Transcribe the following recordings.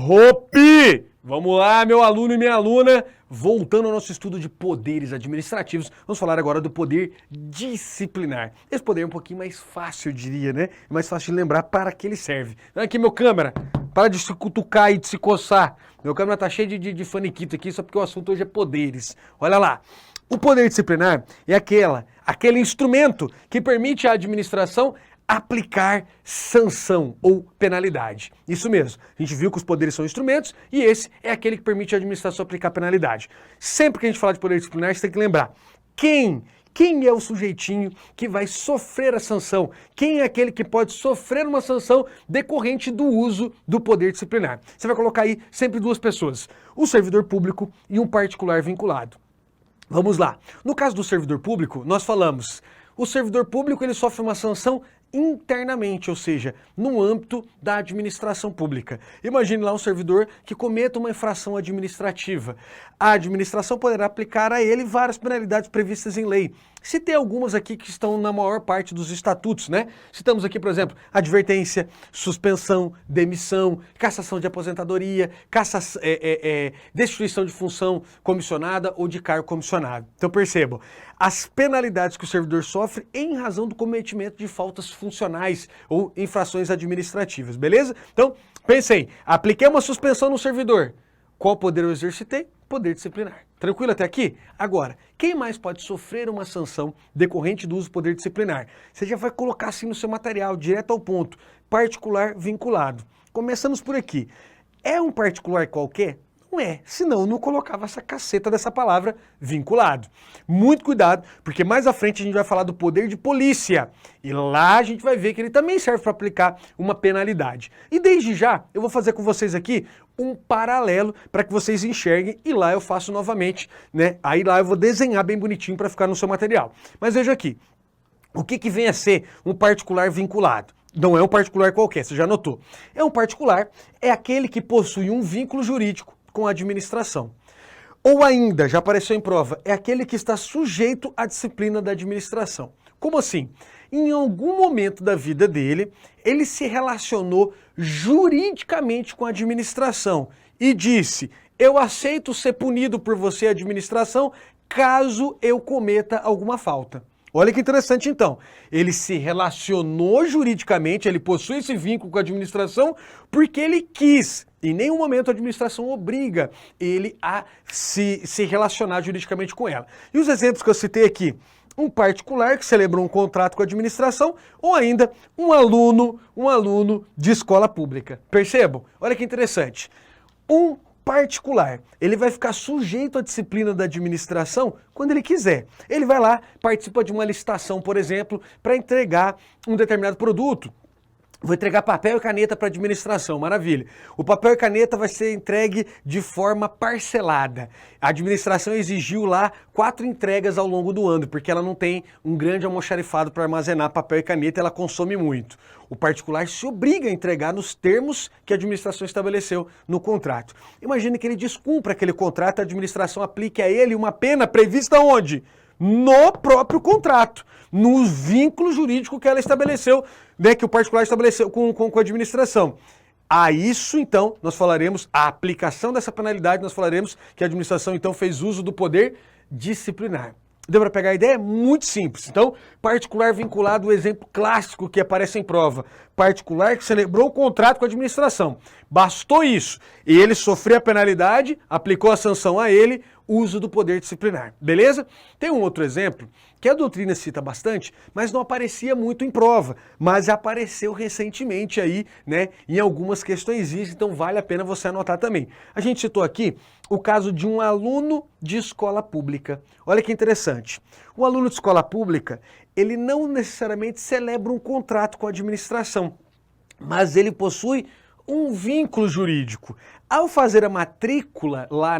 Hopi! Vamos lá, meu aluno e minha aluna. Voltando ao nosso estudo de poderes administrativos, vamos falar agora do poder disciplinar. Esse poder é um pouquinho mais fácil, eu diria, né? É mais fácil de lembrar para que ele serve. Aqui, meu câmera, para de se cutucar e de se coçar. Meu câmera tá cheio de faniquito aqui, só porque o assunto hoje é poderes. Olha lá. O poder disciplinar é aquele instrumento que permite à administração aplicar sanção ou penalidade. Isso mesmo. A gente viu que os poderes são instrumentos e esse é aquele que permite à administração aplicar penalidade. Sempre que a gente fala de poder disciplinar, você tem que lembrar quem é o sujeitinho que vai sofrer a sanção? Quem é aquele que pode sofrer uma sanção decorrente do uso do poder disciplinar? Você vai colocar aí sempre duas pessoas, o servidor público e um particular vinculado. Vamos lá. No caso do servidor público, nós falamos, o servidor público ele sofre uma sanção internamente, ou seja, no âmbito da administração pública. Imagine lá um servidor que cometa uma infração administrativa. A administração poderá aplicar a ele várias penalidades previstas em lei. Citei algumas aqui que estão na maior parte dos estatutos, né? Citamos aqui, por exemplo, advertência, suspensão, demissão, cassação de aposentadoria, destituição de função comissionada ou de cargo comissionado. Então percebam, as penalidades que o servidor sofre em razão do cometimento de faltas funcionais ou infrações administrativas, beleza? Então, pensei, apliquei uma suspensão no servidor. Qual poder eu exercitei? Poder disciplinar. Tranquilo até aqui? Agora, quem mais pode sofrer uma sanção decorrente do uso do poder disciplinar? Você já vai colocar assim no seu material, direto ao ponto, particular vinculado. Começamos por aqui. É um particular qualquer? Não é, senão não colocava essa caceta dessa palavra vinculado. Muito cuidado, porque mais à frente a gente vai falar do poder de polícia. E lá a gente vai ver que ele também serve para aplicar uma penalidade. E desde já, eu vou fazer com vocês aqui um paralelo para que vocês enxerguem e lá eu faço novamente, né? Aí lá eu vou desenhar bem bonitinho para ficar no seu material. Mas veja aqui, o que vem a ser um particular vinculado? Não é um particular qualquer, você já notou. É um particular, é aquele que possui um vínculo jurídico com a administração. Ou ainda, já apareceu em prova, é aquele que está sujeito à disciplina da administração. Como assim? Em algum momento da vida dele, ele se relacionou juridicamente com a administração e disse, eu aceito ser punido por você, administração, caso eu cometa alguma falta. Olha que interessante então, ele se relacionou juridicamente, ele possui esse vínculo com a administração porque ele quis. Em nenhum momento a administração obriga ele a se relacionar juridicamente com ela. E os exemplos que eu citei aqui, um particular que celebrou um contrato com a administração ou ainda um aluno de escola pública. Percebam? Olha que interessante. Um particular, ele vai ficar sujeito à disciplina da administração quando ele quiser. Ele vai lá, participa de uma licitação, por exemplo, para entregar um determinado produto. Vou entregar papel e caneta para a administração, maravilha. O papel e caneta vai ser entregue de forma parcelada. A administração exigiu lá 4 entregas ao longo do ano, porque ela não tem um grande almoxarifado para armazenar papel e caneta, ela consome muito. O particular se obriga a entregar nos termos que a administração estabeleceu no contrato. Imagine que ele descumpra aquele contrato, a administração aplique a ele uma pena prevista onde? No próprio contrato, no vínculo jurídico que ela estabeleceu, né, que o particular estabeleceu com a administração. A isso, então, nós falaremos, a aplicação dessa penalidade, nós falaremos que a administração, então, fez uso do poder disciplinar. Deu para pegar a ideia? Muito simples. Então, particular vinculado, o exemplo clássico que aparece em prova. Particular que celebrou o contrato com a administração. Bastou isso. E ele sofreu a penalidade, aplicou a sanção a ele, uso do poder disciplinar. Beleza? Tem um outro exemplo que a doutrina cita bastante, mas não aparecia muito em prova, mas apareceu recentemente aí, né, em algumas questões, então vale a pena você anotar também. A gente citou aqui o caso de um aluno de escola pública. Olha que interessante. O aluno de escola pública, ele não necessariamente celebra um contrato com a administração, mas ele possui um vínculo jurídico. Ao fazer a matrícula lá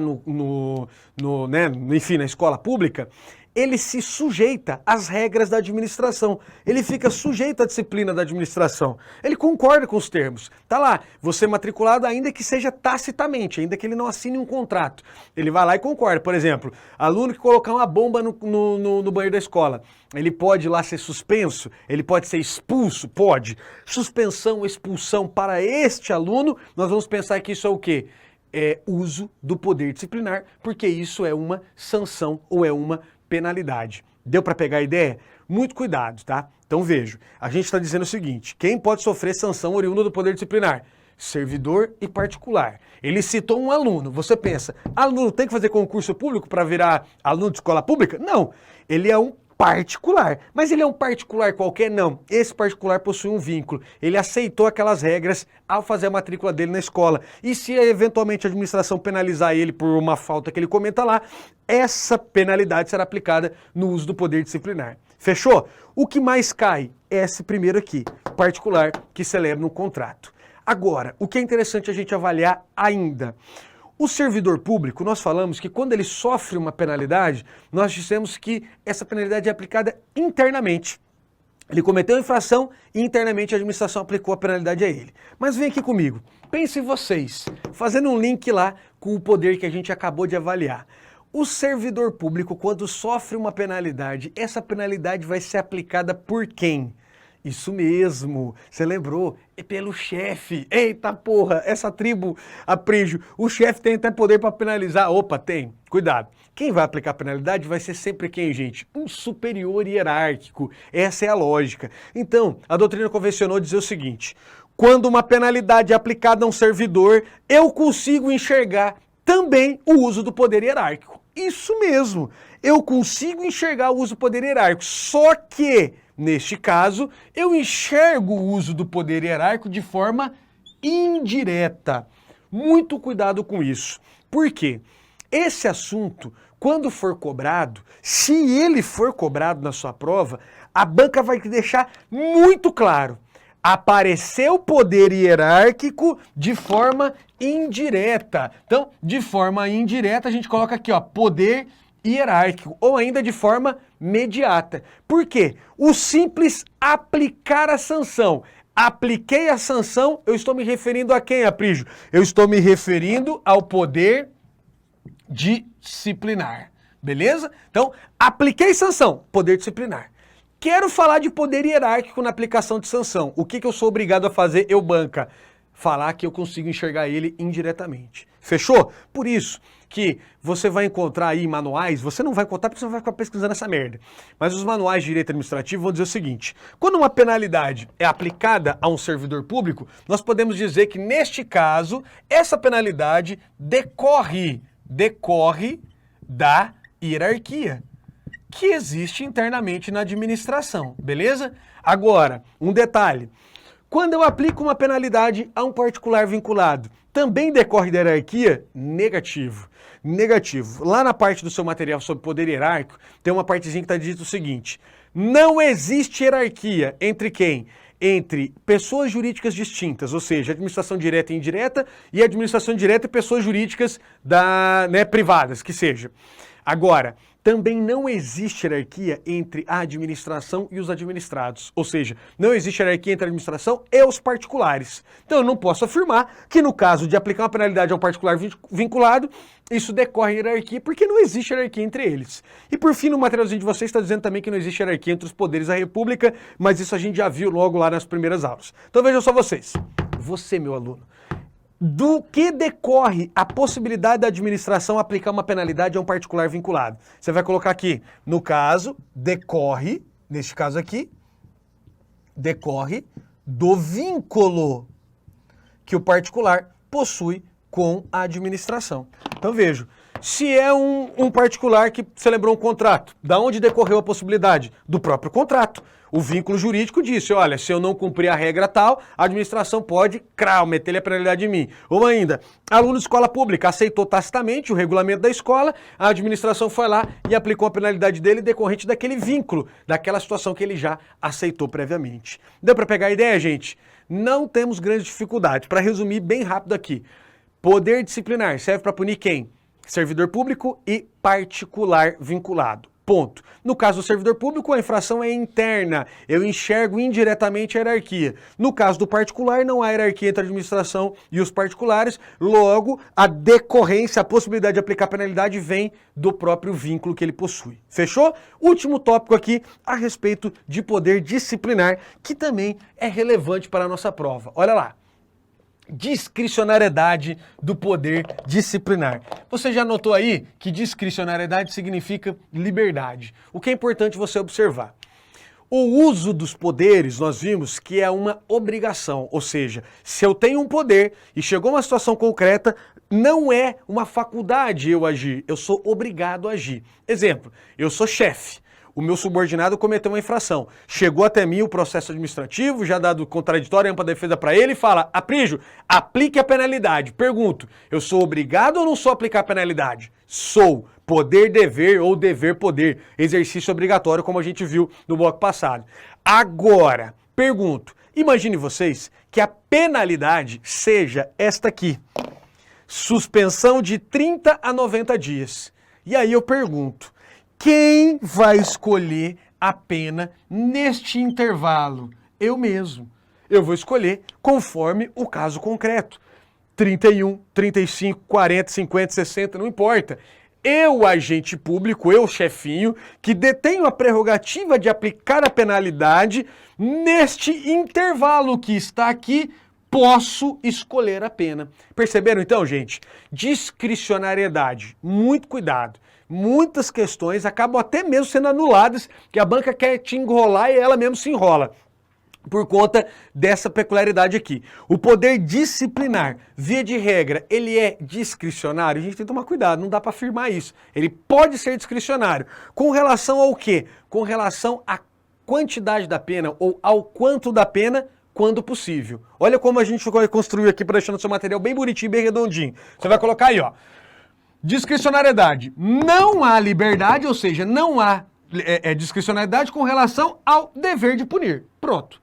enfim, na escola pública, ele se sujeita às regras da administração. Ele fica sujeito à disciplina da administração. Ele concorda com os termos. Tá lá, você é matriculado ainda que seja tacitamente, ainda que ele não assine um contrato. Ele vai lá e concorda. Por exemplo, aluno que colocar uma bomba no banheiro da escola, ele pode lá ser suspenso? Ele pode ser expulso? Pode. Suspensão, expulsão para este aluno, nós vamos pensar que isso é o quê? É uso do poder disciplinar, porque isso é uma sanção ou é uma penalidade. Deu para pegar a ideia? Muito cuidado, tá? Então veja, a gente está dizendo o seguinte, quem pode sofrer sanção oriunda do poder disciplinar? Servidor e particular. Ele citou um aluno, você pensa, aluno tem que fazer concurso público para virar aluno de escola pública? Não, ele é um particular. Mas ele é um particular qualquer? Não. Esse particular possui um vínculo. Ele aceitou aquelas regras ao fazer a matrícula dele na escola. E se eventualmente a administração penalizar ele por uma falta que ele cometa lá, essa penalidade será aplicada no uso do poder disciplinar. Fechou? O que mais cai? Esse primeiro aqui, particular, que celebra um contrato. Agora, o que é interessante a gente avaliar ainda? O servidor público, nós falamos que quando ele sofre uma penalidade, nós dissemos que essa penalidade é aplicada internamente. Ele cometeu a infração e internamente a administração aplicou a penalidade a ele. Mas vem aqui comigo, pensem vocês, fazendo um link lá com o poder que a gente acabou de avaliar. O servidor público, quando sofre uma penalidade, essa penalidade vai ser aplicada por quem? Isso mesmo, você lembrou? É pelo chefe. Eita porra, essa tribo, Aprígio, o chefe tem até poder para penalizar. Opa, tem. Cuidado. Quem vai aplicar a penalidade vai ser sempre quem, gente? Um superior hierárquico. Essa é a lógica. Então, a doutrina convencionou dizer o seguinte, quando uma penalidade é aplicada a um servidor, eu consigo enxergar também o uso do poder hierárquico. Isso mesmo, eu consigo enxergar o uso do poder hierárquico, só que neste caso, eu enxergo o uso do poder hierárquico de forma indireta. Muito cuidado com isso. Por quê? Esse assunto, quando for cobrado, se ele for cobrado na sua prova, a banca vai deixar muito claro. Apareceu o poder hierárquico de forma indireta. Então, de forma indireta, a gente coloca aqui, ó, poder hierárquico, ou ainda de forma mediata. Por quê? O simples aplicar a sanção. Apliquei a sanção, eu estou me referindo a quem, Aprígio? Eu estou me referindo ao poder disciplinar. Beleza? Então, apliquei sanção, poder disciplinar. Quero falar de poder hierárquico na aplicação de sanção. O que eu sou obrigado a fazer, eu banca? Falar que eu consigo enxergar ele indiretamente. Fechou? Por isso que você vai encontrar aí manuais, você não vai encontrar porque você não vai ficar pesquisando essa merda. Mas os manuais de direito administrativo vão dizer o seguinte, quando uma penalidade é aplicada a um servidor público, nós podemos dizer que neste caso, essa penalidade decorre da hierarquia que existe internamente na administração, beleza? Agora, um detalhe. Quando eu aplico uma penalidade a um particular vinculado, também decorre da hierarquia? Negativo. Negativo. Lá na parte do seu material sobre poder hierárquico, tem uma partezinha que está dito o seguinte, não existe hierarquia entre quem? Entre pessoas jurídicas distintas, ou seja, administração direta e indireta, e administração direta e pessoas jurídicas privadas, que seja. Agora, também não existe hierarquia entre a administração e os administrados. Ou seja, não existe hierarquia entre a administração e os particulares. Então eu não posso afirmar que no caso de aplicar uma penalidade a um particular vinculado, isso decorre hierarquia, porque não existe hierarquia entre eles. E por fim, no materialzinho de vocês está dizendo também que não existe hierarquia entre os poderes da República, mas isso a gente já viu logo lá nas primeiras aulas. Então vejam só vocês. Você, meu aluno. Do que decorre a possibilidade da administração aplicar uma penalidade a um particular vinculado? Você vai colocar aqui, no caso, decorre, neste caso aqui, decorre do vínculo que o particular possui com a administração. Então vejo, se é um particular que celebrou um contrato, da onde decorreu a possibilidade? Do próprio contrato. O vínculo jurídico disse, olha, se eu não cumprir a regra tal, a administração pode, meter a penalidade em mim. Ou ainda, aluno de escola pública aceitou tacitamente o regulamento da escola, a administração foi lá e aplicou a penalidade dele decorrente daquele vínculo, daquela situação que ele já aceitou previamente. Deu para pegar a ideia, gente? Não temos grandes dificuldades. Para resumir bem rápido aqui, poder disciplinar serve para punir quem? Servidor público e particular vinculado. Ponto. No caso do servidor público, a infração é interna. Eu enxergo indiretamente a hierarquia. No caso do particular, não há hierarquia entre a administração e os particulares. Logo, a decorrência, a possibilidade de aplicar penalidade vem do próprio vínculo que ele possui. Fechou? Último tópico aqui a respeito de poder disciplinar, que também é relevante para a nossa prova. Olha lá. Discricionariedade do poder disciplinar. Você já notou aí que discricionariedade significa liberdade. O que é importante você observar. O uso dos poderes, nós vimos que é uma obrigação, ou seja, se eu tenho um poder e chegou uma situação concreta, não é uma faculdade eu agir, eu sou obrigado a agir. Exemplo, eu sou chefe. O meu subordinado cometeu uma infração. Chegou até mim o processo administrativo, já dado contraditório, ampla defesa para ele e fala: Aprígio, aplique a penalidade. Pergunto, eu sou obrigado ou não sou a aplicar a penalidade? Sou. Poder, dever ou dever, poder. Exercício obrigatório, como a gente viu no bloco passado. Agora, pergunto, imagine vocês que a penalidade seja esta aqui. Suspensão de 30 a 90 dias. E aí eu pergunto, quem vai escolher a pena neste intervalo? Eu mesmo. Eu vou escolher conforme o caso concreto. 31, 35, 40, 50, 60, não importa. Eu, agente público, eu, chefinho, que detenho a prerrogativa de aplicar a penalidade, neste intervalo que está aqui, posso escolher a pena. Perceberam então, gente? Discricionariedade. Muito cuidado. Muitas questões acabam até mesmo sendo anuladas, que a banca quer te enrolar e ela mesmo se enrola, por conta dessa peculiaridade aqui. O poder disciplinar, via de regra, ele é discricionário? A gente tem que tomar cuidado, não dá para afirmar isso. Ele pode ser discricionário. Com relação ao quê? Com relação à quantidade da pena ou ao quanto da pena, quando possível. Olha como a gente construiu aqui para deixar no seu material bem bonitinho, bem redondinho. Você vai colocar aí, ó. Discricionariedade. Não há liberdade, ou seja, não há discricionariedade com relação ao dever de punir. Pronto.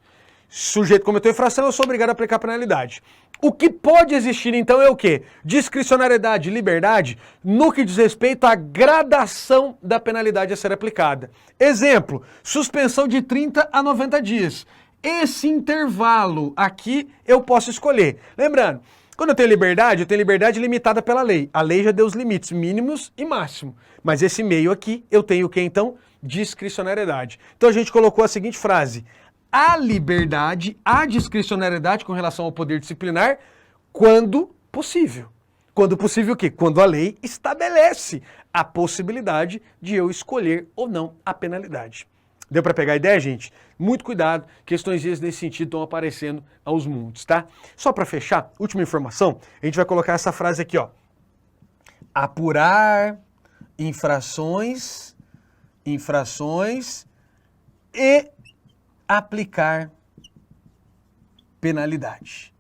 Sujeito cometeu infração, eu sou obrigado a aplicar a penalidade. O que pode existir então é o quê? Discricionariedade e liberdade no que diz respeito à gradação da penalidade a ser aplicada. Exemplo, suspensão de 30 a 90 dias. Esse intervalo aqui eu posso escolher. Lembrando, quando eu tenho liberdade limitada pela lei. A lei já deu os limites mínimos e máximo. Mas esse meio aqui, eu tenho o que então? Discricionariedade. Então a gente colocou a seguinte frase: a liberdade, a discricionariedade com relação ao poder disciplinar, quando possível. Quando possível o quê? Quando a lei estabelece a possibilidade de eu escolher ou não a penalidade. Deu para pegar a ideia, gente? Muito cuidado, questões nesse sentido estão aparecendo aos montes, tá? Só para fechar, última informação, a gente vai colocar essa frase aqui, ó. Apurar infrações e aplicar penalidade.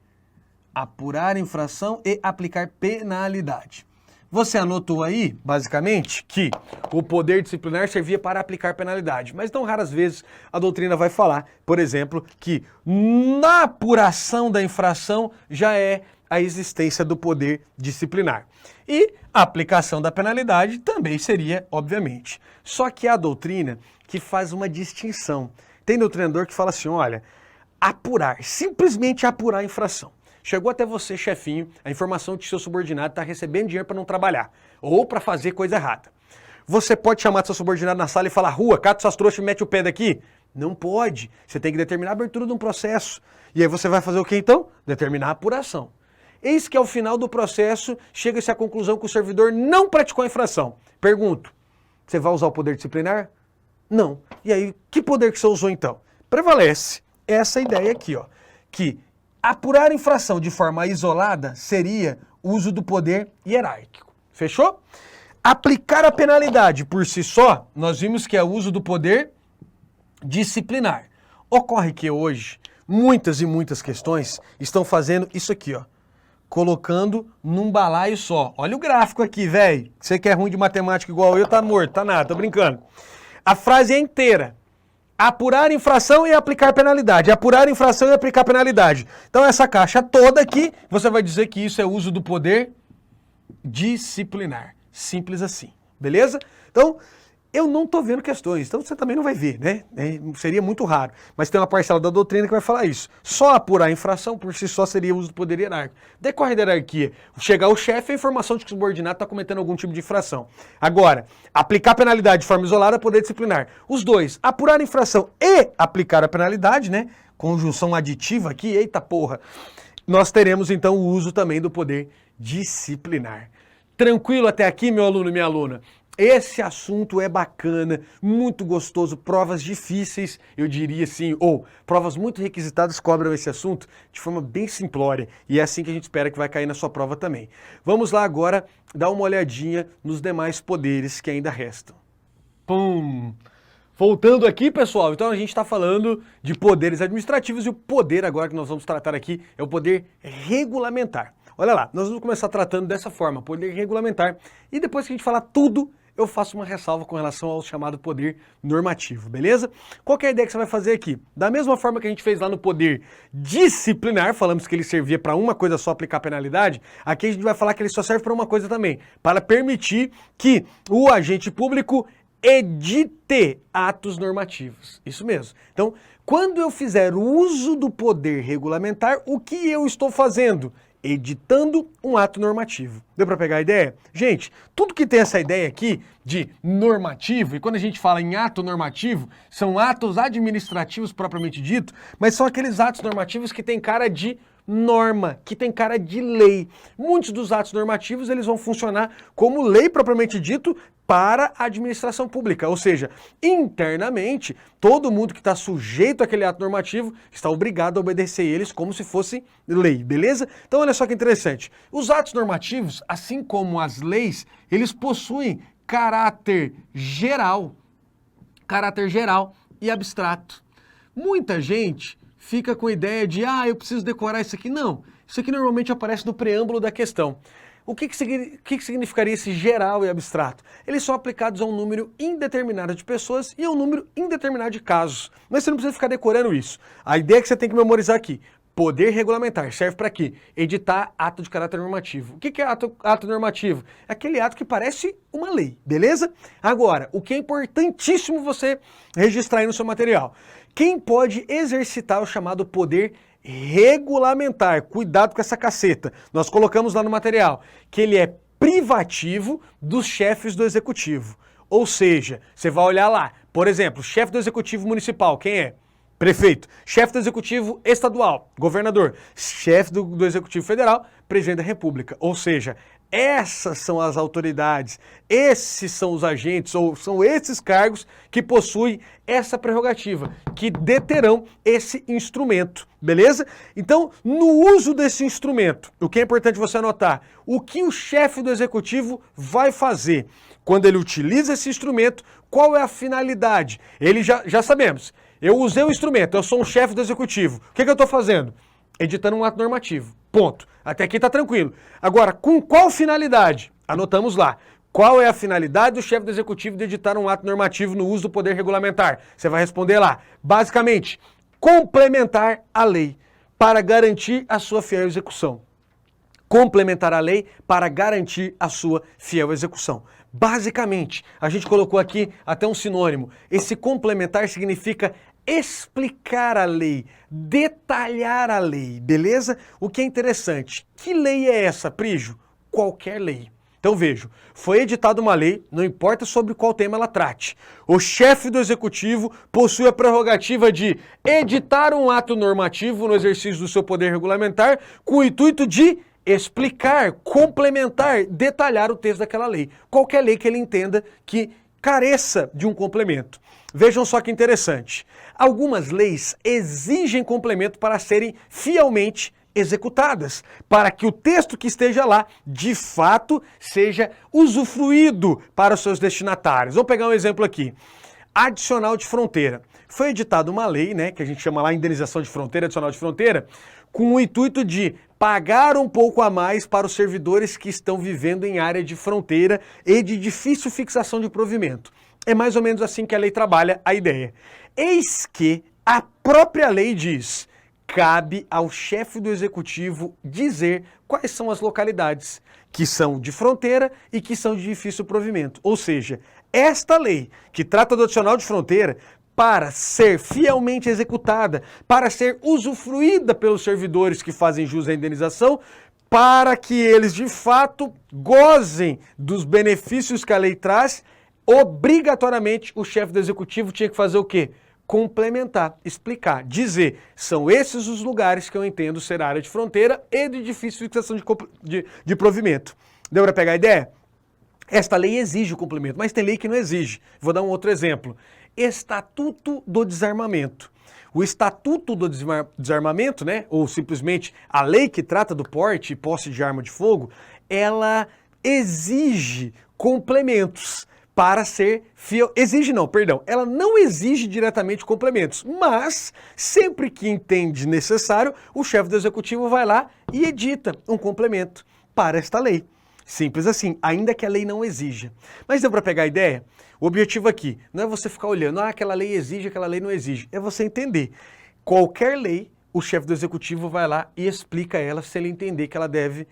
Apurar infração e aplicar penalidade. Você anotou aí, basicamente, que o poder disciplinar servia para aplicar penalidade, mas não raras vezes a doutrina vai falar, por exemplo, que na apuração da infração já é a existência do poder disciplinar. E a aplicação da penalidade também seria, obviamente. Só que há a doutrina que faz uma distinção. Tem doutrinador que fala assim, olha, apurar, simplesmente apurar a infração. Chegou até você, chefinho, a informação de que seu subordinado está recebendo dinheiro para não trabalhar ou para fazer coisa errada. Você pode chamar seu subordinado na sala e falar, rua, cata suas trouxas e mete o pé daqui? Não pode. Você tem que determinar a abertura de um processo. E aí você vai fazer o que então? Determinar a apuração. Eis que ao final do processo chega-se à conclusão que o servidor não praticou a infração. Pergunto, você vai usar o poder disciplinar? Não. E aí, que poder que você usou então? Prevalece essa ideia aqui, ó, que apurar infração de forma isolada seria uso do poder hierárquico. Fechou? Aplicar a penalidade por si só, nós vimos que é uso do poder disciplinar. Ocorre que hoje, muitas e muitas questões estão fazendo isso aqui, ó. Colocando num balaio só. Olha o gráfico aqui, velho. Você que é ruim de matemática igual eu, tá morto, tá nada, tô brincando. A frase é inteira. Apurar infração e aplicar penalidade. Apurar infração e aplicar penalidade. Então essa caixa toda aqui, você vai dizer que isso é uso do poder disciplinar. Simples assim, beleza? Então, Eu não estou vendo questões, então você também não vai ver, né? Seria muito raro. Mas tem uma parcela da doutrina que vai falar isso. Só apurar a infração por si só seria uso do poder hierárquico. Decorre da hierarquia. Chegar ao chefe é a informação de que o subordinado está cometendo algum tipo de infração. Agora, aplicar penalidade de forma isolada é poder disciplinar. Os dois, apurar a infração e aplicar a penalidade, né? Conjunção aditiva aqui, eita porra. Nós teremos então o uso também do poder disciplinar. Tranquilo até aqui, meu aluno e minha aluna? Esse assunto é bacana, muito gostoso, provas difíceis, eu diria assim, ou provas muito requisitadas cobram esse assunto de forma bem simplória, e é assim que a gente espera que vai cair na sua prova também. Vamos lá agora dar uma olhadinha nos demais poderes que ainda restam. Pum! Voltando aqui, pessoal, então a gente está falando de poderes administrativos e o poder agora que nós vamos tratar aqui é o poder regulamentar. Olha lá, nós vamos começar tratando dessa forma, poder regulamentar, e depois que a gente falar tudo, eu faço uma ressalva com relação ao chamado poder normativo, beleza? Qual que é a ideia que você vai fazer aqui? Da mesma forma que a gente fez lá no poder disciplinar, falamos que ele servia para uma coisa só, aplicar penalidade, aqui a gente vai falar que ele só serve para uma coisa também, para permitir que o agente público edite atos normativos. Isso mesmo. Então, quando eu fizer uso do poder regulamentar, o que eu estou fazendo? Editando um ato normativo. Deu para pegar a ideia? Gente, tudo que tem essa ideia aqui de normativo, e quando a gente fala em ato normativo, são atos administrativos propriamente dito, mas são aqueles atos normativos que têm cara de norma, que tem cara de lei. Muitos dos atos normativos eles vão funcionar como lei propriamente dito para a administração pública, ou seja, internamente, todo mundo que está sujeito àquele ato normativo está obrigado a obedecer eles como se fosse lei, beleza? Então olha só que interessante, os atos normativos, assim como as leis, eles possuem caráter geral e abstrato. Muita gente fica com a ideia de, eu preciso decorar isso aqui. Não, isso aqui normalmente aparece no preâmbulo da questão. O que significaria esse geral e abstrato? Eles são aplicados a um número indeterminado de pessoas e a um número indeterminado de casos. Mas você não precisa ficar decorando isso. A ideia é que você tem que memorizar aqui. Poder regulamentar serve para quê? Editar ato de caráter normativo. O que é ato normativo? É aquele ato que parece uma lei, beleza? Agora, o que é importantíssimo você registrar aí no seu material. Quem pode exercitar o chamado poder regulamentar? Cuidado com essa caceta. Nós colocamos lá no material que ele é privativo dos chefes do executivo. Ou seja, você vai olhar lá, por exemplo, chefe do executivo municipal, quem é? Prefeito. Chefe do executivo estadual, governador. Chefe do executivo federal, presidente da república. Ou seja, essas são as autoridades, esses são os agentes, ou são esses cargos que possuem essa prerrogativa, que deterão esse instrumento, beleza? Então, no uso desse instrumento, o que é importante você anotar, o que o chefe do executivo vai fazer quando ele utiliza esse instrumento, qual é a finalidade? Ele já sabemos, eu usei o instrumento, eu sou um chefe do executivo, o que eu estou fazendo? Editando um ato normativo. Ponto. Até aqui está tranquilo. Agora, com qual finalidade? Anotamos lá. Qual é a finalidade do chefe do executivo de editar um ato normativo no uso do poder regulamentar? Você vai responder lá. Basicamente, complementar a lei para garantir a sua fiel execução. Complementar a lei para garantir a sua fiel execução. Basicamente, a gente colocou aqui até um sinônimo. Esse complementar significa explicar a lei, detalhar a lei, beleza? O que é interessante, que lei é essa, Prígio? Qualquer lei. Então vejo, foi editada uma lei, não importa sobre qual tema ela trate. O chefe do executivo possui a prerrogativa de editar um ato normativo no exercício do seu poder regulamentar com o intuito de explicar, complementar, detalhar o texto daquela lei. Qualquer lei que ele entenda que careça de um complemento. Vejam só que interessante. Algumas leis exigem complemento para serem fielmente executadas, para que o texto que esteja lá, de fato, seja usufruído para os seus destinatários. Vamos pegar um exemplo aqui. Adicional de fronteira. Foi editada uma lei, né, que a gente chama lá indenização de fronteira, adicional de fronteira, com o intuito de pagar um pouco a mais para os servidores que estão vivendo em área de fronteira e de difícil fixação de provimento. É mais ou menos assim que a lei trabalha a ideia. Eis que a própria lei diz: cabe ao chefe do executivo dizer quais são as localidades que são de fronteira e que são de difícil provimento. Ou seja, esta lei, que trata do adicional de fronteira, para ser fielmente executada, para ser usufruída pelos servidores que fazem jus à indenização, para que eles de fato gozem dos benefícios que a lei traz, obrigatoriamente o chefe do executivo tinha que fazer o quê? Complementar, explicar, dizer, são esses os lugares que eu entendo ser área de fronteira e de difícil fixação de provimento. Deu para pegar a ideia? Esta lei exige o cumprimento, mas tem lei que não exige. Vou dar um outro exemplo. Estatuto do Desarmamento. O Estatuto do Desarmamento, né, ou simplesmente a lei que trata do porte e posse de arma de fogo, ela exige complementos para ser fiel. Exige não, perdão. Ela não exige diretamente complementos, mas sempre que entende necessário, o chefe do executivo vai lá e edita um complemento para esta lei. Simples assim, ainda que a lei não exija. Mas deu para pegar a ideia? O objetivo aqui não é você ficar olhando, aquela lei exige, aquela lei não exige. É você entender. Qualquer lei, o chefe do executivo vai lá e explica ela se ele entender que ela deve,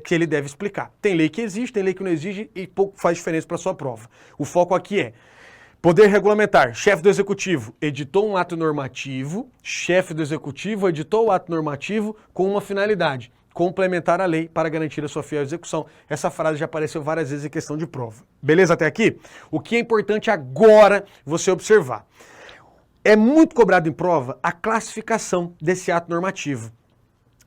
que ele deve explicar. Tem lei que exige, tem lei que não exige e pouco faz diferença para a sua prova. O foco aqui é poder regulamentar. Chefe do executivo editou um ato normativo, chefe do executivo editou o ato normativo com uma finalidade: complementar a lei para garantir a sua fiel execução. Essa frase já apareceu várias vezes em questão de prova. Beleza até aqui? O que é importante agora você observar. É muito cobrado em prova a classificação desse ato normativo.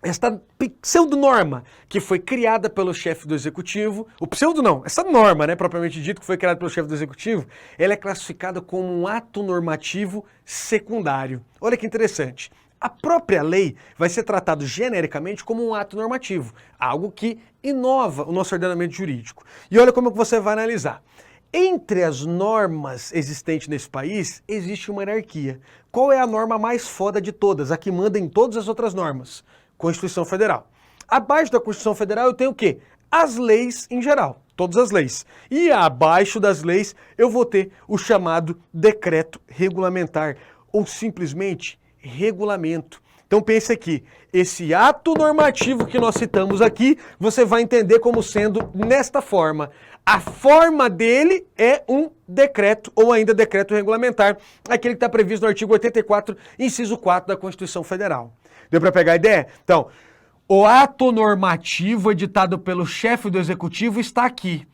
Esta pseudo-norma que foi criada pelo chefe do executivo, o pseudo não, essa norma, né, propriamente dito, que foi criada pelo chefe do executivo, ela é classificada como um ato normativo secundário. Olha que interessante. A própria lei vai ser tratada genericamente como um ato normativo, algo que inova o nosso ordenamento jurídico. E olha como que você vai analisar. Entre as normas existentes nesse país, existe uma hierarquia. Qual é a norma mais foda de todas, a que manda em todas as outras normas? Constituição Federal. Abaixo da Constituição Federal eu tenho o quê? As leis em geral, todas as leis. E abaixo das leis eu vou ter o chamado decreto regulamentar, ou simplesmente regulamento. Então pense aqui, esse ato normativo que nós citamos aqui, você vai entender como sendo nesta forma. A forma dele é um decreto, ou ainda decreto regulamentar, aquele que está previsto no artigo 84, inciso 4 da Constituição Federal. Deu para pegar a ideia? Então, o ato normativo editado pelo chefe do executivo está aqui.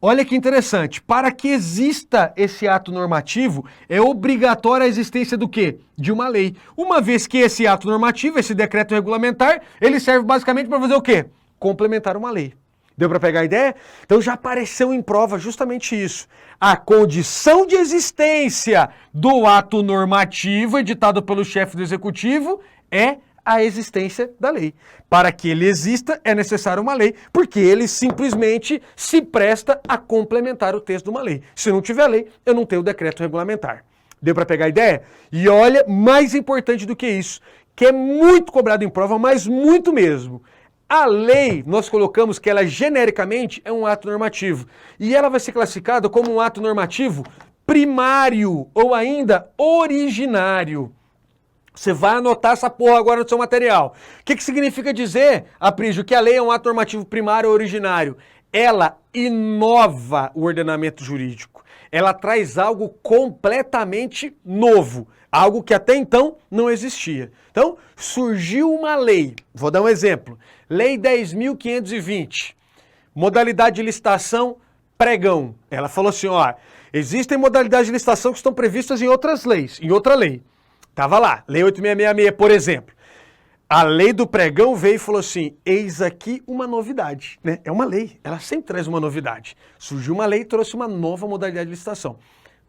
Olha que interessante, para que exista esse ato normativo, é obrigatória a existência do quê? De uma lei. Uma vez que esse ato normativo, esse decreto regulamentar, ele serve basicamente para fazer o quê? Complementar uma lei. Deu para pegar a ideia? Então já apareceu em prova justamente isso. A condição de existência do ato normativo editado pelo chefe do executivo é a existência da lei. Para que ele exista, é necessário uma lei, porque ele simplesmente se presta a complementar o texto de uma lei. Se não tiver lei, eu não tenho decreto regulamentar. Deu para pegar a ideia? E olha, mais importante do que isso, que é muito cobrado em prova, mas muito mesmo. A lei, nós colocamos que ela genericamente é um ato normativo. E ela vai ser classificada como um ato normativo primário ou ainda originário. Você vai anotar essa porra agora no seu material. O que significa dizer, Aprígio, que a lei é um ato normativo primário ou originário? Ela inova o ordenamento jurídico. Ela traz algo completamente novo, algo que até então não existia. Então, surgiu uma lei, vou dar um exemplo, Lei 10.520, modalidade de licitação pregão. Ela falou assim, ó, existem modalidades de licitação que estão previstas em outras leis, em outra lei. Tava lá, Lei 8666, por exemplo. A lei do pregão veio e falou assim, eis aqui uma novidade, né? É uma lei, ela sempre traz uma novidade. Surgiu uma lei e trouxe uma nova modalidade de licitação.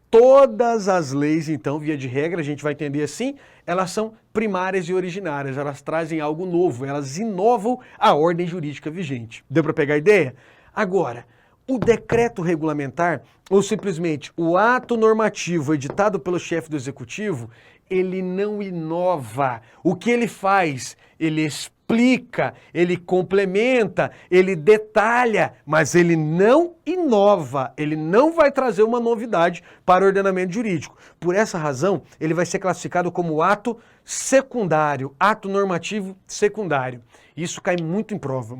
Todas as leis, então, via de regra, a gente vai entender assim, elas são primárias e originárias, elas trazem algo novo, elas inovam a ordem jurídica vigente. Deu para pegar a ideia? Agora, o decreto regulamentar, ou simplesmente o ato normativo editado pelo chefe do executivo, ele não inova. O que ele faz? Ele explica, ele complementa, ele detalha, mas ele não inova, ele não vai trazer uma novidade para o ordenamento jurídico. Por essa razão, ele vai ser classificado como ato secundário, ato normativo secundário. Isso cai muito em prova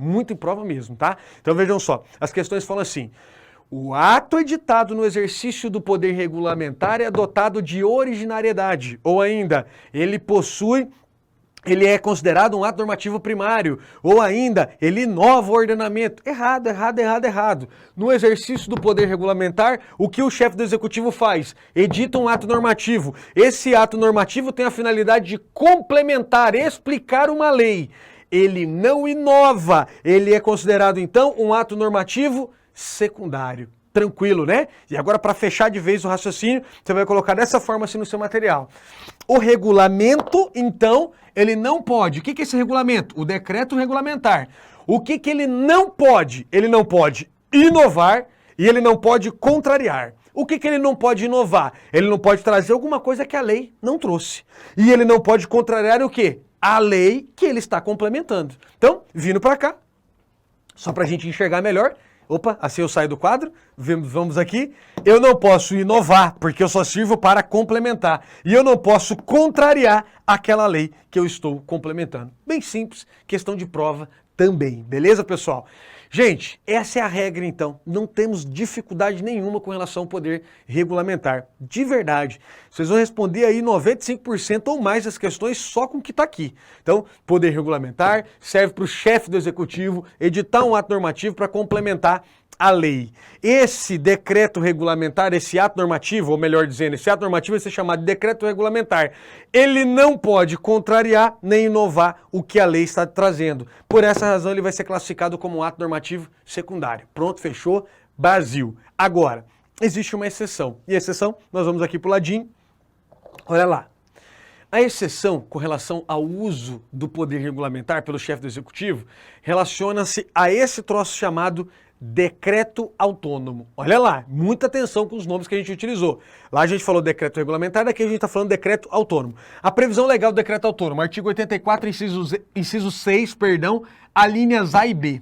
mesmo, tá? Então vejam só, as questões falam assim, o ato editado no exercício do poder regulamentar é dotado de originariedade, ou ainda, ele é considerado um ato normativo primário, ou ainda, ele inova o ordenamento. Errado, errado, errado, errado. No exercício do poder regulamentar, o que o chefe do executivo faz? Edita um ato normativo. Esse ato normativo tem a finalidade de complementar, explicar uma lei. Ele não inova, ele é considerado, então, um ato normativo secundário. Tranquilo, né? E agora, para fechar de vez o raciocínio, você vai colocar dessa forma assim no seu material. O regulamento, então, ele não pode. O que é esse regulamento? O decreto regulamentar. O que ele não pode? Ele não pode inovar e ele não pode contrariar. O que ele não pode inovar? Ele não pode trazer alguma coisa que a lei não trouxe. E ele não pode contrariar o quê? A lei que ele está complementando. Então, vindo para cá, só para a gente enxergar melhor. Opa, assim eu saio do quadro, vamos aqui. Eu não posso inovar, porque eu só sirvo para complementar. E eu não posso contrariar aquela lei que eu estou complementando. Bem simples, questão de prova também. Beleza, pessoal? Gente, essa é a regra então. Não temos dificuldade nenhuma com relação ao poder regulamentar. De verdade. Vocês vão responder aí 95% ou mais das questões só com o que está aqui. Então, poder regulamentar serve para o chefe do executivo editar um ato normativo para complementar a lei. Esse decreto regulamentar, esse ato normativo, ou melhor dizendo, esse ato normativo vai ser chamado de decreto regulamentar. Ele não pode contrariar nem inovar o que a lei está trazendo. Por essa razão, ele vai ser classificado como um ato normativo secundário. Pronto, fechou? Brasil. Agora, existe uma exceção. E a exceção, nós vamos aqui pro ladinho. Olha lá. A exceção com relação ao uso do poder regulamentar pelo chefe do executivo relaciona-se a esse troço chamado decreto autônomo. Olha lá, muita atenção com os nomes que a gente utilizou. Lá a gente falou decreto regulamentar, daqui a gente está falando decreto autônomo. A previsão legal do decreto autônomo, artigo 84, inciso 6, alíneas A e B.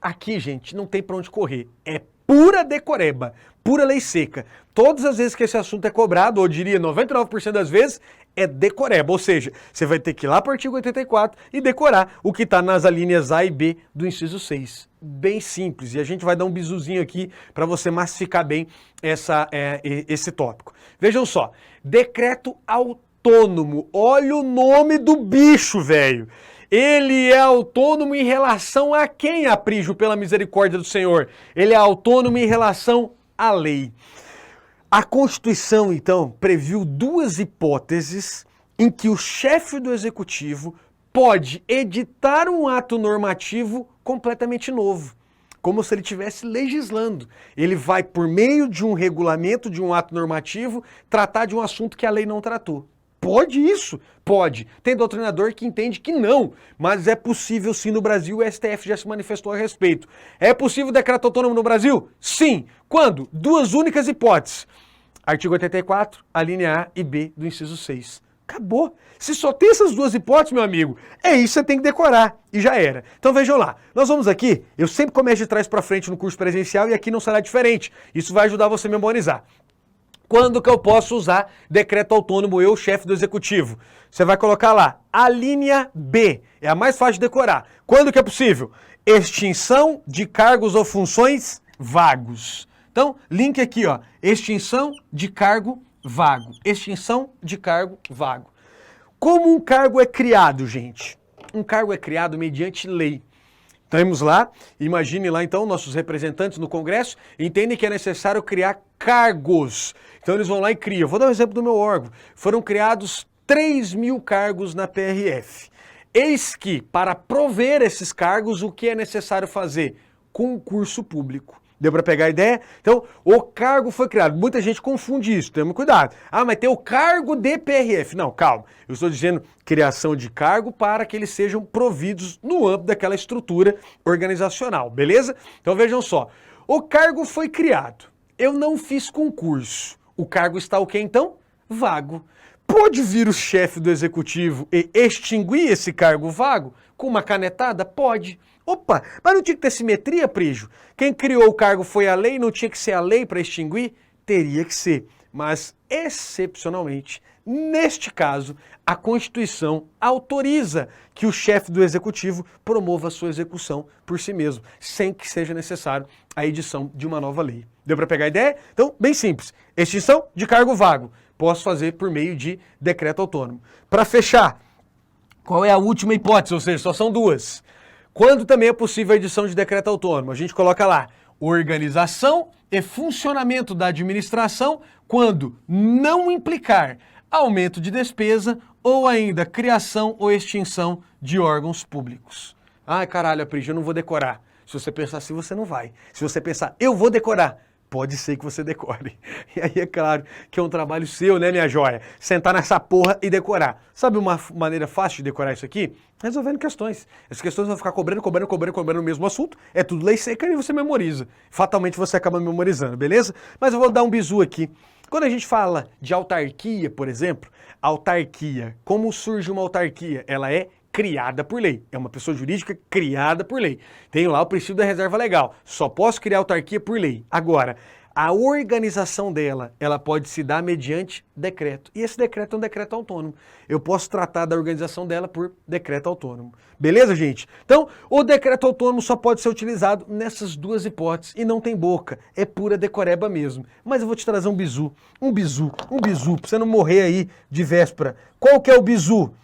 Aqui, gente, não tem para onde correr. É pura decoreba, pura lei seca. Todas as vezes que esse assunto é cobrado, ou diria 99% das vezes, é decoreba. Ou seja, você vai ter que ir lá para o artigo 84 e decorar o que está nas alíneas A e B do inciso 6. Bem simples. E a gente vai dar um bizuzinho aqui para você massificar bem esse tópico. Vejam só. Decreto autônomo. Olha o nome do bicho, velho. Ele é autônomo em relação a quem, Aprígio, pela misericórdia do Senhor? Ele é autônomo em relação à lei. A Constituição, então, previu duas hipóteses em que o chefe do executivo pode editar um ato normativo completamente novo, como se ele estivesse legislando. Ele vai, por meio de um regulamento, de um ato normativo, tratar de um assunto que a lei não tratou. Pode isso? Pode. Tem doutrinador que entende que não, mas é possível sim no Brasil, o STF já se manifestou a respeito. É possível decreto autônomo no Brasil? Sim. Quando? Duas únicas hipóteses. Artigo 84, a linha A e B do inciso 6. Acabou. Se só tem essas duas hipóteses, meu amigo, é isso que você tem que decorar. E já era. Então vejam lá. Nós vamos aqui, eu sempre começo de trás para frente no curso presencial e aqui não será diferente. Isso vai ajudar você a memorizar. Quando que eu posso usar decreto autônomo, eu, chefe do executivo? Você vai colocar lá, a linha B, é a mais fácil de decorar. Quando que é possível? Extinção de cargos ou funções vagos. Então, link aqui, ó, extinção de cargo vago. Extinção de cargo vago. Como um cargo é criado, gente? Um cargo é criado mediante lei. Temos lá, imagine lá então, nossos representantes no Congresso entendem que é necessário criar cargos. Então eles vão lá e criam. Vou dar um exemplo do meu órgão. Foram criados 3.000 cargos na PRF. Eis que, para prover esses cargos, o que é necessário fazer? Concurso público. Deu para pegar a ideia? Então, o cargo foi criado. Muita gente confunde isso, temos cuidado. Ah, mas tem o cargo de PRF. Não, calma. Eu estou dizendo criação de cargo para que eles sejam providos no âmbito daquela estrutura organizacional, beleza? Então vejam só. O cargo foi criado. Eu não fiz concurso. O cargo está o quê então? Vago. Pode vir o chefe do executivo e extinguir esse cargo vago com uma canetada? Pode. Opa, mas não tinha que ter simetria, Prígio? Quem criou o cargo foi a lei, não tinha que ser a lei para extinguir? Teria que ser, mas excepcionalmente Neste caso, a Constituição autoriza que o chefe do Executivo promova a sua execução por si mesmo, sem que seja necessário a edição de uma nova lei. Deu para pegar a ideia? Então, bem simples. Extinção de cargo vago. Posso fazer por meio de decreto autônomo. Para fechar, qual é a última hipótese? Ou seja, só são duas. Quando também é possível a edição de decreto autônomo? A gente coloca lá, organização e funcionamento da administração quando não implicar aumento de despesa ou ainda criação ou extinção de órgãos públicos. Ai, caralho, Aprígio, eu não vou decorar. Se você pensar assim, você não vai. Se você pensar, eu vou decorar, pode ser que você decore. E aí é claro que é um trabalho seu, né, minha joia? Sentar nessa porra e decorar. Sabe uma maneira fácil de decorar isso aqui? Resolvendo questões. As questões vão ficar cobrando o mesmo assunto. É tudo lei seca e você memoriza. Fatalmente você acaba memorizando, beleza? Mas eu vou dar um bizu aqui. Quando a gente fala de autarquia, por exemplo, autarquia, como surge uma autarquia? Ela é criada por lei. É uma pessoa jurídica criada por lei. Tem lá o princípio da reserva legal. Só posso criar autarquia por lei. Agora, a organização dela, ela pode se dar mediante decreto. E esse decreto é um decreto autônomo. Eu posso tratar da organização dela por decreto autônomo. Beleza, gente? Então, o decreto autônomo só pode ser utilizado nessas duas hipóteses. E não tem boca. É pura decoreba mesmo. Mas eu vou te trazer um bizu. Um bizu. Pra você não morrer aí de véspera. Qual que é o bizu?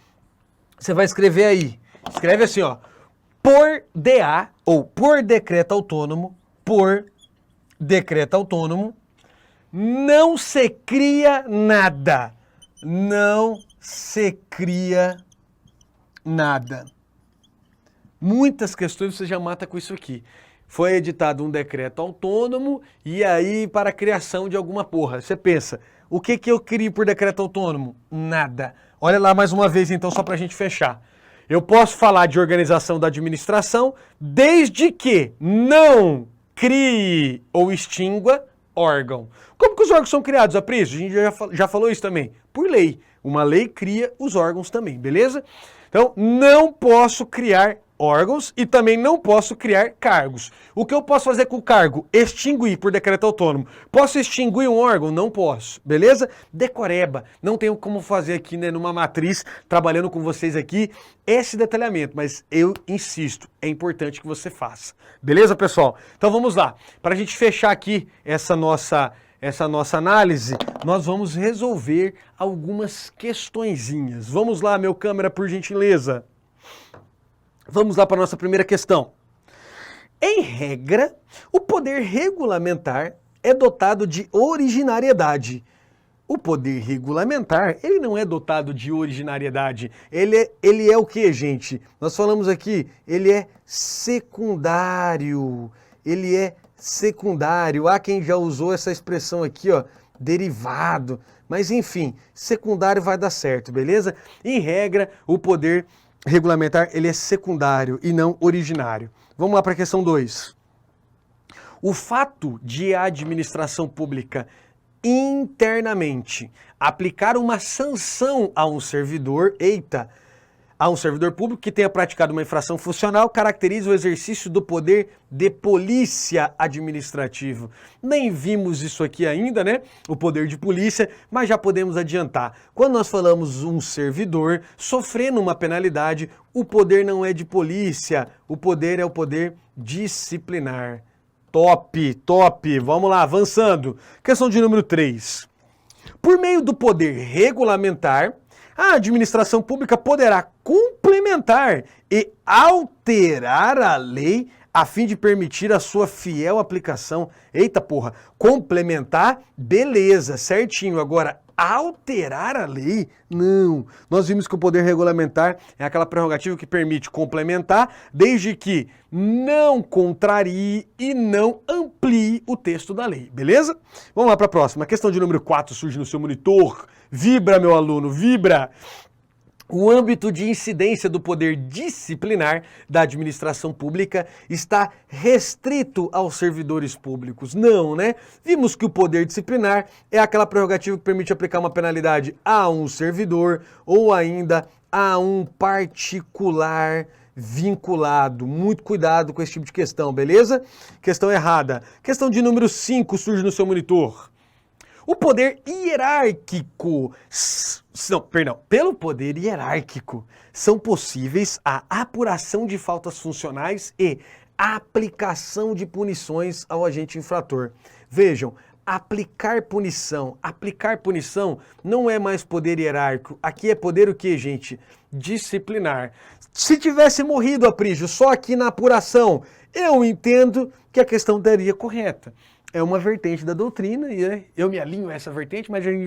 Você vai escrever aí. Escreve assim, ó. Por DA, ou por decreto autônomo, por decreto autônomo, não se cria nada. Não se cria nada. Muitas questões você já mata com isso aqui. Foi editado um decreto autônomo e aí para a criação de alguma porra. Você pensa, o que eu crio por decreto autônomo? Nada. Olha lá mais uma vez então, só para a gente fechar. Eu posso falar de organização da administração desde que não crie ou extingua órgão. Como que os órgãos são criados, Aprígio? A gente já falou isso também. Por lei. Uma lei cria os órgãos também, beleza? Então, não posso criar órgãos e também não posso criar cargos. O que eu posso fazer com o cargo? Extinguir por decreto autônomo. Posso extinguir um órgão? Não posso, beleza? Decoreba. Não tenho como fazer aqui, né, numa matriz, trabalhando com vocês aqui, esse detalhamento, mas eu insisto, é importante que você faça. Beleza, pessoal? Então vamos lá. Para a gente fechar aqui essa nossa análise, nós vamos resolver algumas questõezinhas. Vamos lá, meu câmera, por gentileza. Vamos lá para a nossa primeira questão. Em regra, o poder regulamentar é dotado de originariedade. O poder regulamentar, ele não é dotado de originariedade. Ele é o que, gente? Nós falamos aqui, ele é secundário. Ele é secundário. Há quem já usou essa expressão aqui, ó, derivado. Mas enfim, secundário vai dar certo, beleza? Em regra, o poder regulamentar, ele é secundário e não originário. Vamos lá para a questão 2. O fato de a administração pública internamente aplicar uma sanção a um servidor, a um servidor público que tenha praticado uma infração funcional, caracteriza o exercício do poder de polícia administrativa. Nem vimos isso aqui ainda, né? O poder de polícia, mas já podemos adiantar. Quando nós falamos um servidor sofrendo uma penalidade, o poder não é de polícia, o poder é o poder disciplinar. Top, top. Vamos lá, avançando. Questão de número 3. Por meio do poder regulamentar, a administração pública poderá complementar e alterar a lei a fim de permitir a sua fiel aplicação. Eita porra, complementar, beleza, certinho. Agora, alterar a lei? Não. Nós vimos que o poder regulamentar é aquela prerrogativa que permite complementar, desde que não contrarie e não amplie o texto da lei, beleza? Vamos lá para a próxima. A questão de número 4 surge no seu monitor. Vibra, meu aluno, vibra! O âmbito de incidência do poder disciplinar da administração pública está restrito aos servidores públicos. Não, né? Vimos que o poder disciplinar é aquela prerrogativa que permite aplicar uma penalidade a um servidor ou ainda a um particular vinculado. Muito cuidado com esse tipo de questão, beleza? Questão errada. Questão de número 5 surge no seu monitor. O poder hierárquico, pelo poder hierárquico, são possíveis a apuração de faltas funcionais e aplicação de punições ao agente infrator. Vejam, aplicar punição não é mais poder hierárquico. Aqui é poder o que, gente? Disciplinar. Se tivesse morrido, Aprígio, só aqui na apuração, eu entendo que a questão estaria correta. É uma vertente da doutrina e eu me alinho a essa vertente, mas a gente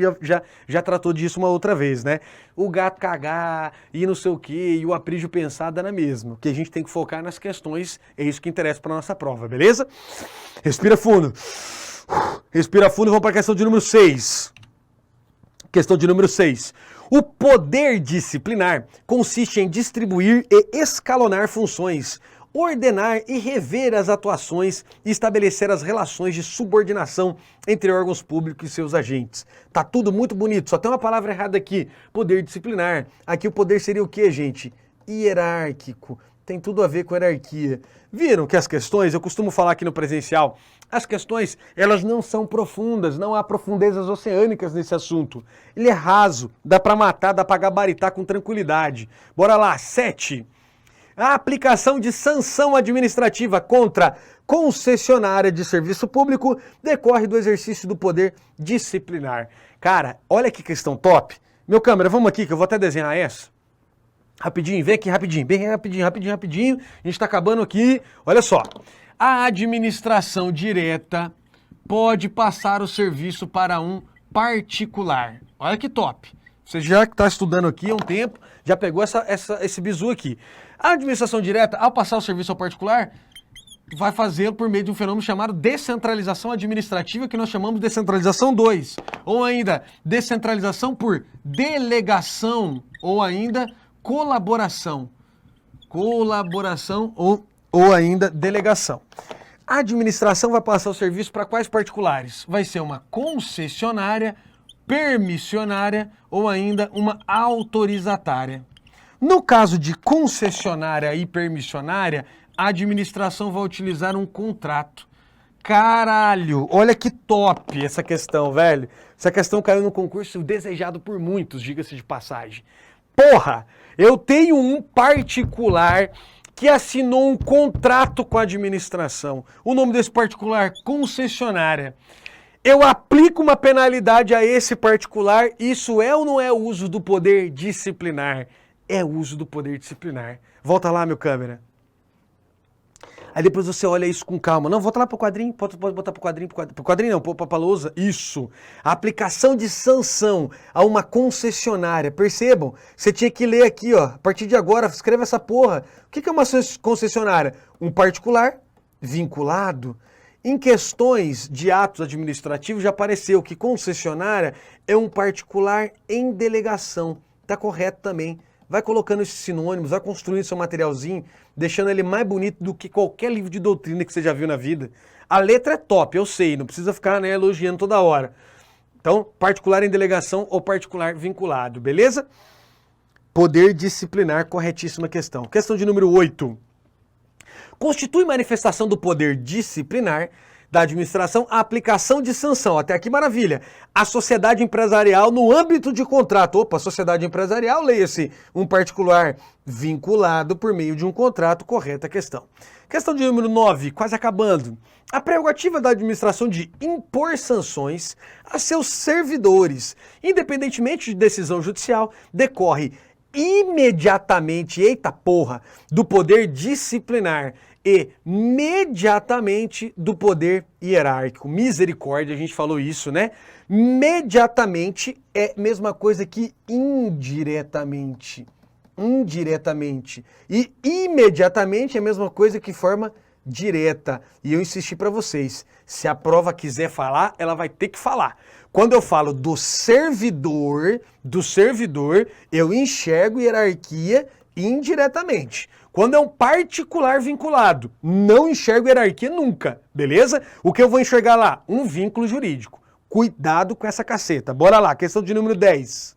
já tratou disso uma outra vez, né? O gato cagar e não sei o quê, e o Aprígio pensar dá na mesma. O que a gente tem que focar nas questões, é isso que interessa para nossa prova, beleza? Respira fundo. Respira fundo e vamos para a questão de número 6. Questão de número 6. O poder disciplinar consiste em distribuir e escalonar funções, ordenar e rever as atuações e estabelecer as relações de subordinação entre órgãos públicos e seus agentes. Tá tudo muito bonito, só tem uma palavra errada aqui, poder disciplinar. Aqui o poder seria o quê, gente? Hierárquico. Tem tudo a ver com hierarquia. Viram que as questões, eu costumo falar aqui no presencial, as questões, elas não são profundas, não há profundezas oceânicas nesse assunto. Ele é raso, dá para matar, dá para gabaritar com tranquilidade. Bora lá, 7. A aplicação de sanção administrativa contra concessionária de serviço público decorre do exercício do poder disciplinar. Cara, olha que questão top. Meu câmera, vamos aqui que eu vou até desenhar essa. Rapidinho, vem aqui rapidinho, bem rapidinho. A gente tá acabando aqui. Olha só. A administração direta pode passar o serviço para um particular. Olha que top. Você já que está estudando aqui há um tempo, já pegou esse bizu aqui. A administração direta, ao passar o serviço ao particular, vai fazê-lo por meio de um fenômeno chamado descentralização administrativa, que nós chamamos de descentralização 2. Ou ainda, descentralização por delegação, ou ainda colaboração. Colaboração ou ainda delegação. A administração vai passar o serviço para quais particulares? Vai ser uma concessionária, permissionária ou ainda uma autorizatária. No caso de concessionária e permissionária, a administração vai utilizar um contrato. Caralho, olha que top essa questão, velho. Essa questão caiu no concurso desejado por muitos, diga-se de passagem. Porra, eu tenho um particular que assinou um contrato com a administração. O nome desse particular, concessionária. Eu aplico uma penalidade a esse particular, isso é ou não é o uso do poder disciplinar? É o uso do poder disciplinar. Volta lá, meu câmera. Aí depois você olha isso com calma. Não, volta lá pro quadrinho, pode botar pro quadrinho, pro quadrinho não, pra lousa. Isso. A aplicação de sanção a uma concessionária. Percebam? Você tinha que ler aqui, ó. A partir de agora, escreva essa porra. O que é uma concessionária? Um particular vinculado. Em questões de atos administrativos já apareceu que concessionária é um particular em delegação. Tá correto também. Vai colocando esses sinônimos, vai construindo seu materialzinho, deixando ele mais bonito do que qualquer livro de doutrina que você já viu na vida. A letra é top, eu sei, não precisa ficar elogiando toda hora. Então, particular em delegação ou particular vinculado, beleza? Poder disciplinar, corretíssima questão. Questão de número 8. Constitui manifestação do poder disciplinar da administração a aplicação de sanção. Até aqui, maravilha. A sociedade empresarial no âmbito de contrato. Opa, sociedade empresarial, leia-se um particular vinculado por meio de um contrato. Correta questão. Questão de número 9, quase acabando. A prerrogativa da administração de impor sanções a seus servidores, independentemente de decisão judicial, decorre imediatamente, eita porra, do poder disciplinar e imediatamente do poder hierárquico. Misericórdia, a gente falou isso, né? Imediatamente é a mesma coisa que indiretamente. Indiretamente. E imediatamente é a mesma coisa que forma direta. E eu insisti para vocês, se a prova quiser falar, ela vai ter que falar. Quando eu falo do servidor, eu enxergo hierarquia indiretamente. Quando é um particular vinculado, não enxergo hierarquia nunca, beleza? O que eu vou enxergar lá? Um vínculo jurídico. Cuidado com essa caceta. Bora lá, questão de número 10.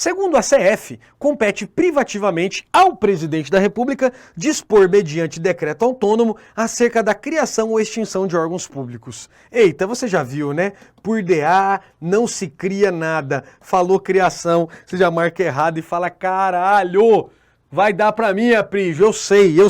Segundo a CF, compete privativamente ao presidente da República dispor mediante decreto autônomo acerca da criação ou extinção de órgãos públicos. Eita, você já viu, né? Por DA não se cria nada. Falou criação, você já marca errado e fala, caralho, vai dar pra mim, Aprígio, eu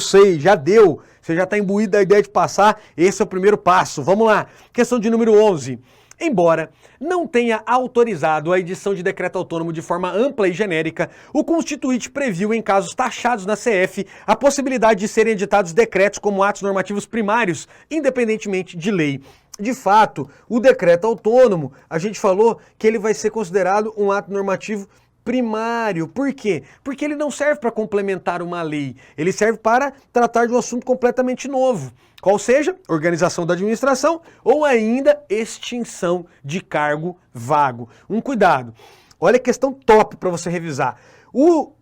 sei, já deu. Você já está imbuído da ideia de passar, esse é o primeiro passo. Vamos lá, questão de número 11. Embora não tenha autorizado a edição de decreto autônomo de forma ampla e genérica, o Constituinte previu, em casos taxados na CF, a possibilidade de serem editados decretos como atos normativos primários, independentemente de lei. De fato, o decreto autônomo, a gente falou que ele vai ser considerado um ato normativo primário. Por quê? Porque ele não serve para complementar uma lei, ele serve para tratar de um assunto completamente novo, qual seja organização da administração ou ainda extinção de cargo vago. Um cuidado, olha a questão top para você revisar. O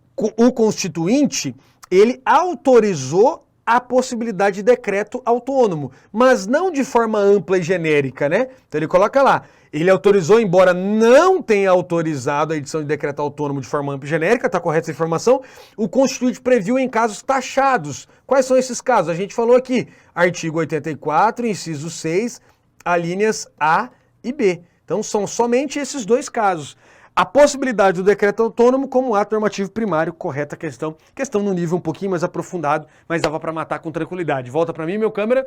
Constituinte, ele autorizou a possibilidade de decreto autônomo, mas não de forma ampla e genérica, né? Então ele coloca lá, ele autorizou, embora não tenha autorizado a edição de decreto autônomo de forma ampla e genérica, tá correta essa informação? O Constituinte previu em casos taxados. Quais são esses casos? A gente falou aqui, artigo 84, inciso 6, alíneas A e B. Então são somente esses dois casos. A possibilidade do decreto autônomo como ato normativo primário, correta questão. Questão no nível um pouquinho mais aprofundado, mas dava para matar com tranquilidade. Volta para mim, meu câmera.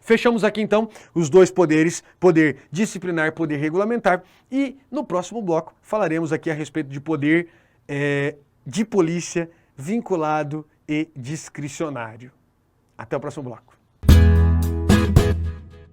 Fechamos aqui então os dois poderes, poder disciplinar, poder regulamentar. E no próximo bloco falaremos aqui a respeito de poder de polícia vinculado e discricionário. Até o próximo bloco.